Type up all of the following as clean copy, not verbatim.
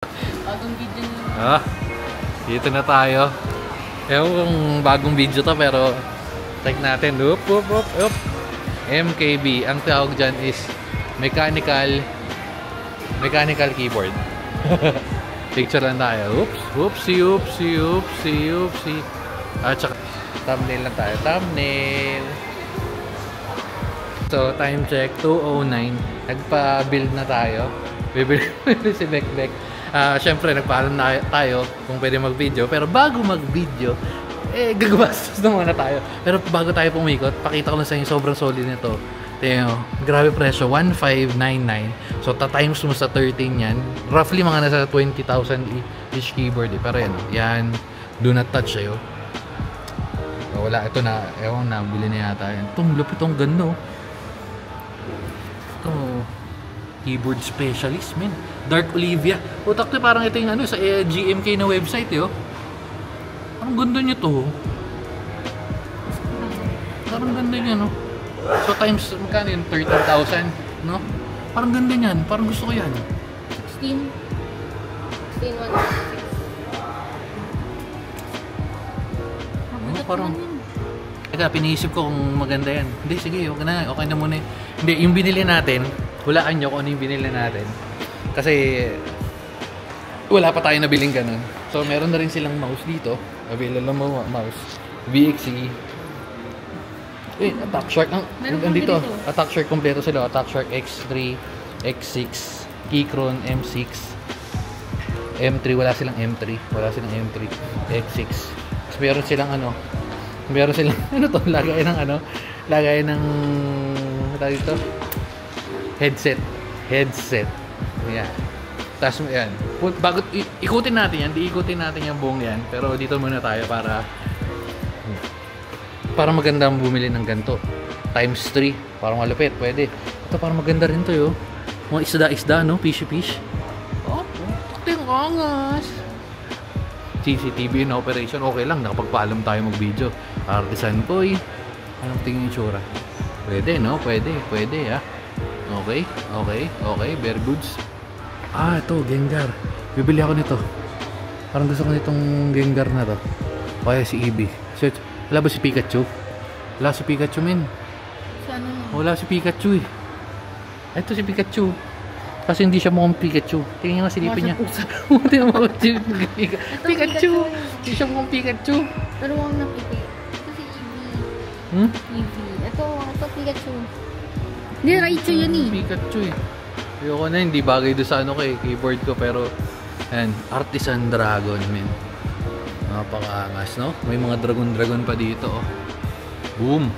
Bagong video nyo. Dito na tayo. Ewan kung bagong video to pero check natin. Up. MKB. Ang tawag dyan is mechanical keyboard. Picture lang tayo. Oopsie. Tsaka thumbnail lang tayo. Thumbnail. So, time check, 2:09. Nagpa-build na tayo. Bibili si Bekbek. Siyempre, nagpaalam na tayo kung pwede mag-video. Pero bago mag-video, gagabastos na muna tayo. Pero bago tayo pumikot, pakita ko lang sa inyo sobrang solid nito. Tingnan nyo, grabe presyo, 1,599. So, times mo sa 13 yan. Roughly, mga nasa 20,000 each keyboard. Pero yan, do not touch sa'yo. Wala, ito na, ewan na, bili na yata yan. Itong lupit, itong ganda, ito, keyboard specialist, man. Dark Olivia. Utak to, parang ito yung sa GMK na website, Parang ganda nyo to. Parang ganda nyo, no? So, times, magkano yun? 13,000, no? Parang ganda nyan. Parang gusto ko yan. 16. 16,166. Parang... Teka, piniisip ko kung maganda yan. Hindi, sige, okay na muna. Hindi, yung binili natin, hulaan nyo kung ano yung binili natin. Kasi, wala pa tayo nabiling ganun. So, meron na rin silang mouse dito. Available mouse. VXC. Attack Shark. Nandito. Attack Shark, kompleto sila. Attack Shark X3, X6, Keychron M6, M3. Wala silang M3. X6. Tapos meron silang lagay ng dito headset. Yan. Tapos yan. Bago ikutin natin yung buong yan. Pero dito muna tayo para maganda ang bumili ng ganito. Times 3. Parang malupit. Pwede. Ito parang maganda rin to, Mga isda, no? Fish. Oh, ting angas. CCTV in operation. Okay lang. Nakapagpaalam tayo mag-video. Artisan ko, Anong tingin yung tsura? Pwede, no? Pwede, Okay. Very goods. Ito, Gengar. Bibili ako nito. Parang gusto ko nitong Gengar na to. Kaya si Eevee. Wala ba si Pikachu? Wala si Pikachu, men. Wala si Pikachu, Ito si Pikachu. Kasi hindi siya mukhang Pikachu. Tingnan nga silipin niya. Tingnan mo si Pikachu. Hindi siya mukhang Pikachu. Pero huwag nakikita. Ito si Eevee. Eevee. Ito Pikachu. Hindi, Raichu yan Pikachu, Ayoko na, hindi bagay doon sa keyboard ko. Pero, Artisan Dragon, men. Napakaangas, no? May mga dragon pa dito, Boom.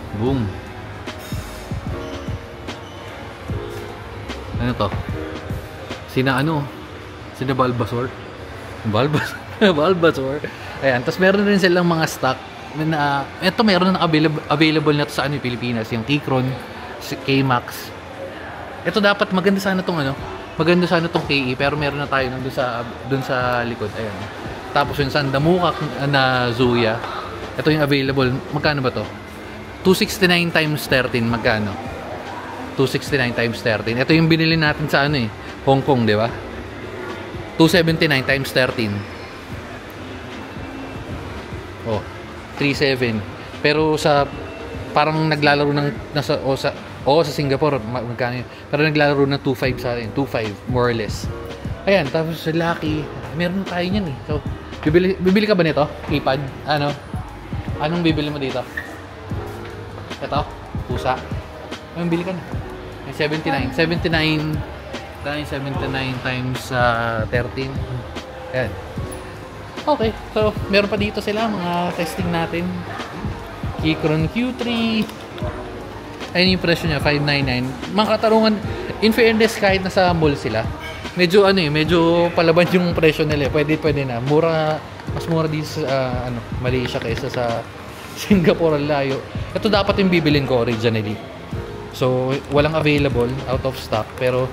Ano to? Sina Bulbasaur? Bulbasaur. Ayan, tapos meron rin silang mga stock. Ito meron na available na to sa Pilipinas, yung Keychron, K-Max. Ito dapat maganda sana tong KE, pero meron na tayo dun sa likod. Ayan. Tapos yung Sandamukak na Zuya. Ito yung available. Magkano ba to? 269 times 13. Magkano? 269 times 13. Ito yung binili natin sa Hong Kong, di ba? 279 times 13. 3.7. Pero parang naglalaro sa Singapore, magkano yun? Pero naglalaro ng 2.5 sa atin. 2.5, more or less. Ayan, tapos sa Lucky, meron tayo niyan, So, bibili ka ba nito? Keypad? Anong bibili mo dito? Ito? Pusa? Anong bili ka na? 79 times 13. Ayan. Okay, so meron pa dito sila mga testing natin. Keychron Q3. Ayun yung presyo niya, 599. Mga katarungan, in fairness, kahit nasa mall sila, medyo palaban yung presyo nila. Pwede na. Mas mura dito sa Malaysia kaysa sa Singapore, layo. Ito dapat yung bibilin ko originally. So, walang available, out of stock, pero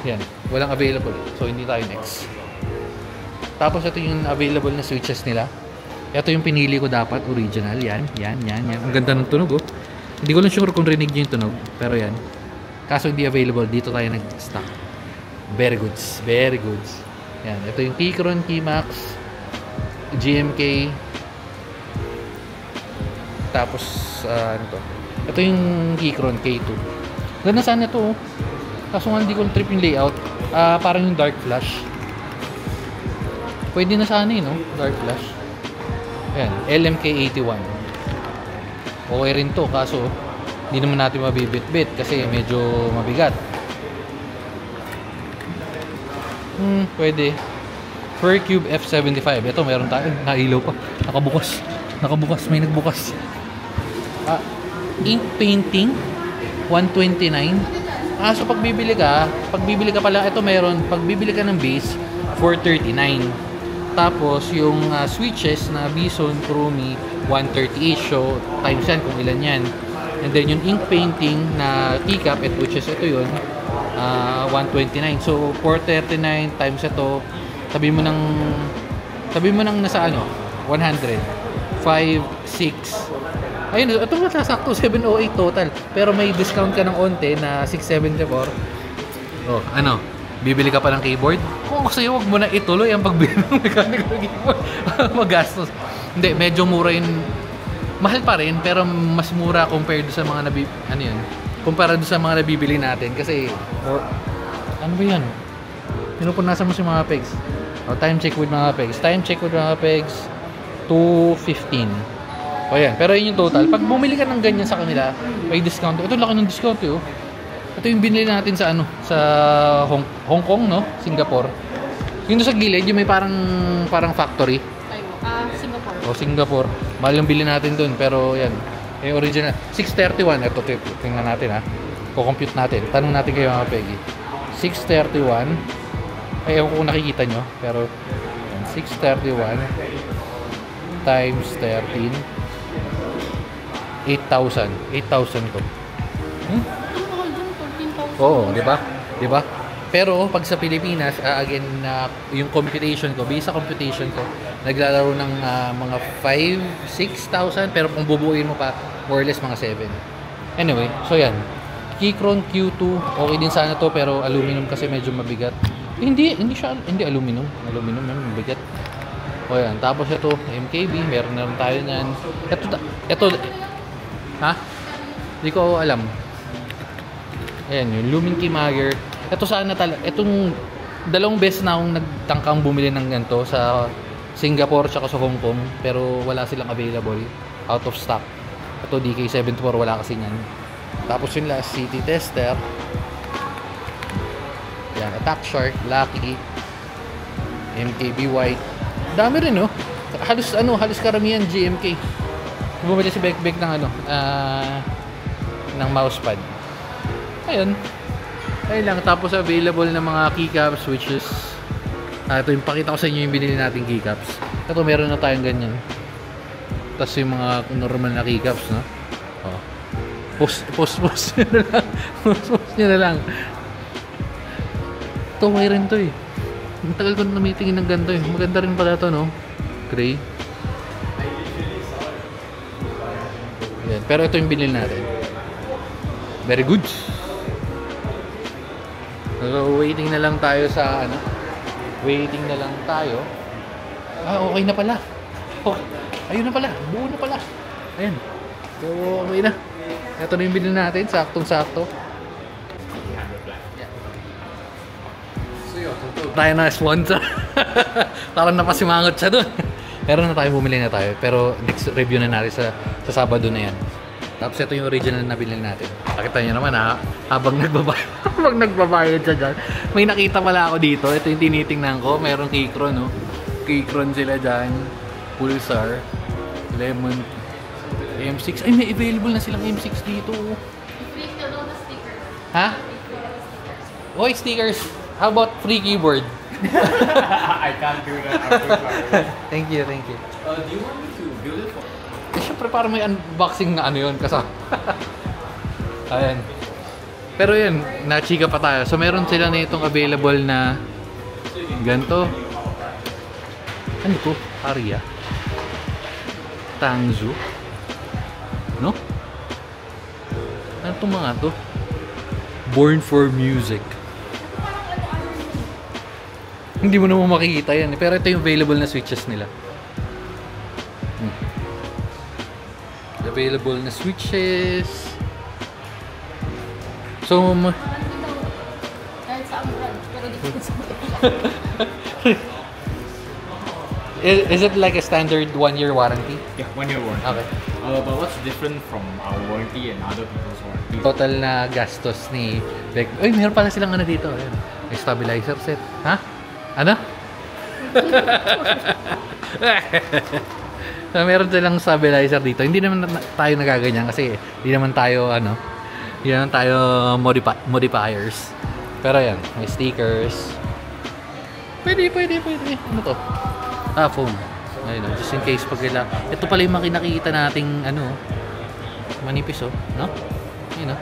yan, walang available. So, hindi tayo next. Tapos ito yung available na switches nila. Ito yung pinili ko dapat, original. Yan. Ang ganda ng tunog, Hindi ko lang sure kung rinig nyo yung tunog, pero yan. Kaso hindi available, dito tayo nag-stock. Very goods. Yan, ito yung Keychron Keymax GMK. Tapos ano to? Ito yung Keychron K2. Ganda sana ito, oh. Kaso nga hindi ko trip yung layout. Parang yung dark flash. Pwede na sana no? Dark flash. Ayan, LMK81. Okay rin to, kaso hindi naman natin mabibit-bit kasi medyo mabigat. Pwede. Furcube F75. Ito meron tayo. Nailaw pa. Nakabukas. May nagbukas. Ink painting 129. So pag bibili ka pala, ito meron, pag bibili ka ng base 439. Tapos yung switches na Bison, Chromie 130 each. So times yan kung ilan yan. And then yung ink painting na keycap, which is ito yun, 129. So 439 times ito, tabi mo ng nasa ano, 100. 5, 6. Ayun, ito nga sakto 708 total. Pero may discount ka ng onte na 674. Oh, ano? Bibili ka pa ng keyboard? Kung gusto nyo, huwag mo na ituloy ang pagbili ng mechanical keyboard. Magastos. Hindi, medyo mura yun. Mahal pa rin, pero mas mura compared sa mga kumpara sa mga nabibili natin. Kasi, ano ba yan? Pinupunasan mo si mga pegs. Time check with mga pegs. 215. O yan, pero yun yung total. Pag bumili ka ng ganyan sa kanila, may discount. Ito laki ng discount oh. Ito yung binili natin sa sa Hong Kong, no? Singapore. Yung sa gilid, yung may parang factory. Singapore. Singapore. Mahal yung bili natin dun, pero yan. Yung original. 631. Ito, tingnan natin ha. Kukompute natin. Tanong natin kayo mga Peggy. 631. Ay, ewan ko kung nakikita nyo. Pero, yan, 631 times 13. 8,000. 8,000 to. Oo, di ba? Di ba? Pero pag sa Pilipinas, again, yung computation ko, based sa computation ko, naglalaro ng mga 5,000, 6,000, pero kung bubuuin mo pa, more or less mga 7. Anyway, so yan. Keychron Q2, okay din sana to, pero aluminum kasi medyo mabigat. Hindi aluminum. Aluminum yan, mabigat. O yan, tapos ito, MKB, meron na rin tayo niyan. Ito, ha? Hindi ko alam. Ayan, yung Lumen Keymager. Ito sana talaga, itong dalawang beses na akong nagtangkang bumili ng ganito sa Singapore tsaka sa Hong Kong, pero wala silang available, out of stock. Ito DK74, wala kasi niyan. Tapos yung last, City Tester. Yan, Attack Shark, Lucky, MKB White. Dami rin, no? Halos karamihan GMK. Bumili si Bekbek ng ng mousepad. Ayun lang. Tapos available na mga keycaps, switches. Ito yung pakita ko sa inyo yung binili nating keycaps. Ito meron na tayong ganyan. Tapos yung mga normal na keycaps, no? Post nyo na lang. Post nyo na lang. Ito, may rin to eh. Ang tagal ko na namitingin ng ganito eh. Maganda rin pala to, no? Gray. Yan. Pero ito yung binili natin. Very good. So, waiting na lang tayo sa waiting na lang tayo. Okay na pala. Ayun na pala. Buo na pala. Ayan. So, okay na. Ito na yung binili natin. Saktong-sakto. Tayo na sponsor. Parang napasimangot siya dun. Pero na tayo, bumili na tayo. Pero next review na natin sa Sabado na yan. Tapos ito yung original na binili natin. Nakita nyo naman habang nagbabayad siya dyan. May nakita pala ako dito. Ito yung tinitingnan ko. Mayroong Keychron, no? Keychron sila dyan. Pulsar. Lemon. M6. Ay, may available na silang M6 dito. Ha? Oy, stickers. How about free keyboard? I can't do that. Thank you. Do you want me to build it for? Siyempre parang may unboxing na yun kasama. Ayan. Pero yun, na-chika pa tayo. So meron sila na itong available na ganito. Ano po? Aria. Tangzu. No? Ano itong mga to? Born for Music. Hindi mo naman makikita yan. Pero ito yung available na switches nila. Available na switches. So, Kahit sa ang brand, pero di ko sa is it like a standard 1-year warranty? Yeah, 1 year warranty. Okay. But what's different from our warranty and other people's warranty? Total na gastos ni Beck. Uy, meron pala silang ano dito. Ayan. May stabilizer set. Ha? Ano? So, meron silang stabilizer dito. Hindi naman tayo nagaganyan kasi hindi naman tayo modifiers. Pero yan, may stickers. Pwede. Ano to? Foam. Ayun, just in case pag kailangan. Ito pala yung makikita nating manipis no? Ayun,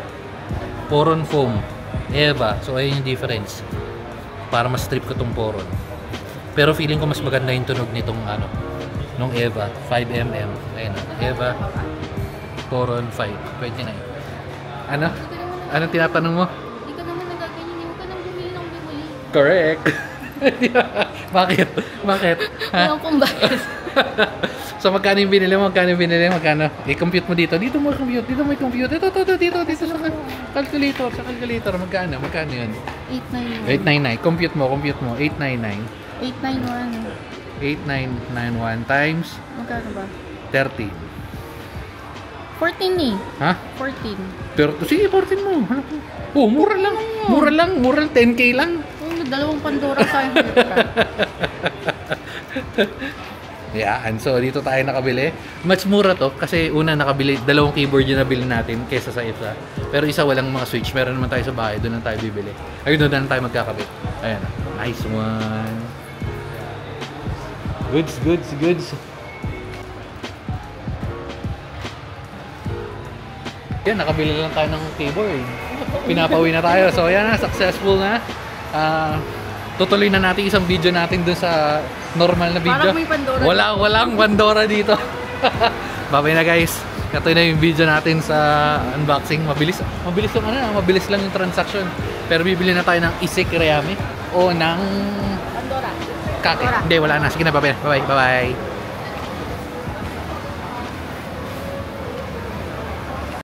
Poron foam. Eva. So ayun yung difference. Para mas strip ko tong Poron. Pero feeling ko mas maganda yung tunog nitong nung Eva 5mm. Ayun, Eva Poron 5. Pwede na yun. Anong tinatanong mo? Hindi ka naman nagaganyan. Hindi mo ka nang bumili ng bumili. Correct. Bakit? Ha? Alam kong bakit. So magkano yung binili mo? Magkano? I-compute mo dito. Dito mo compute. Dito dito sa calculator. Magkano yun? 891. 899. Compute mo. 899. 891. 8991 times Magkano ba? 30. 14 eh. Ha? 14. Pero sige, 14 mo. Oh, mura lang. 10k lang. Dalawang Pandora sa akin. Yan. So, dito tayo nakabili. Much mura to kasi una nakabili, dalawang keyboard yung nabili natin kesa sa isa. Pero isa walang mga switch. Meron naman tayo sa bahay. Doon lang tayo bibili. Ayun, doon lang tayo magkakabit. Ayan. Nice one. Goods. Yan, nakabili lang tayo ng keyboard. Pinapawi na tayo. So, yan na. Successful na. Tutuloy na natin isang video natin dun sa normal na video. Parang may Pandora. Walang Pandora dito. Bye na guys. Ito na yung video natin sa unboxing. Mabilis lang yung transaction. Pero bibili na tayo ng Isik Reame o ng Pandora. Kake. Hindi, wala na. Sige na, bye.